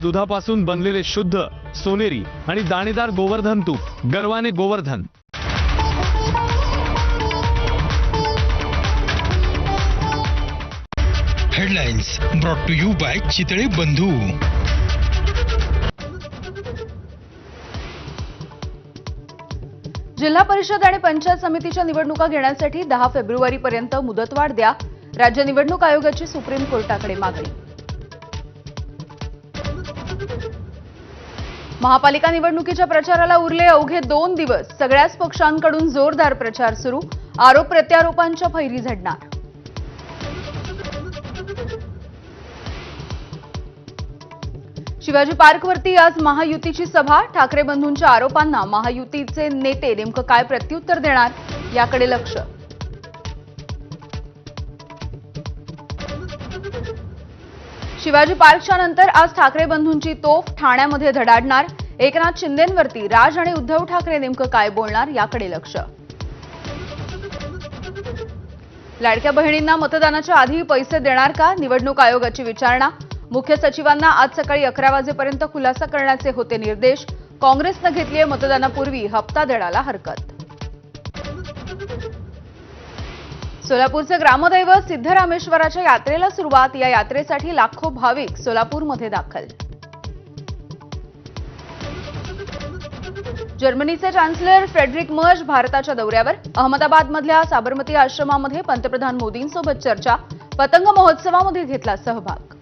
दुधापासून बनलेले शुद्ध सोनेरी आणि दाणेदार गोवर्धन तूप गर्वाने Govardhan. Headlines brought to you by Chitale Bandhu. जिल्हा परिषद आणि पंचायत समितीच्या निवडणुका घेण्यासाठी 10 फेब्रुवारीपर्यंत मुदतवाढ द्या, राज्य निवडणूक आयोगाची सुप्रीम कोर्टाकडे मागणी। महापालिका निवडणुकीच्या प्रचाराला उरले अवघे 2 दिवस, सगळ्याच पक्षांकडून जोरदार प्रचार सुरू, आरोप प्रत्यारोपांच्या फैरी झडणार। शिवाजी पार्कवरती आज महायुतीची सभा, ठाकरे बंधूंच्या आरोपांना महायुतीचे नेते नेमकं काय प्रत्युत्तर देणार याकडे लक्ष। शिवाजी पार्कच्या नंतर आज ठाकरे बंधूंची तोफ ठाण्यामध्ये धडाडणार, एकनाथ शिंदेंवरती राज आणि उद्धव ठाकरे नेमकं काय बोलणार याकडे लक्ष। लाडक्या बहिणींना मतदानाच्या आधी पैसे देणार का, निवडणूक आयोगाची विचारणा। मुख्य सचिवांना आज सकाळी 11 वाजेपर्यंत खुलासा करण्याचे होते निर्देश, काँग्रेसनं घेतलीये मतदानापूर्वी हप्ता देण्याला हरकत। सोलापूरचे ग्रामदैवत सिद्धरामेश्वराच्या यात्रेला सुरुवात, या यात्रेसाठी लाखो भाविक सोलापूरमध्ये दाखल। जर्मनीचे चान्सलर फ्रेडरिक मर्ज भारताच्या दौऱ्यावर, अहमदाबादमधल्या साबरमती आश्रमामध्ये पंतप्रधान मोदींसोबत चर्चा, पतंग महोत्सवामध्ये घेतला सहभाग।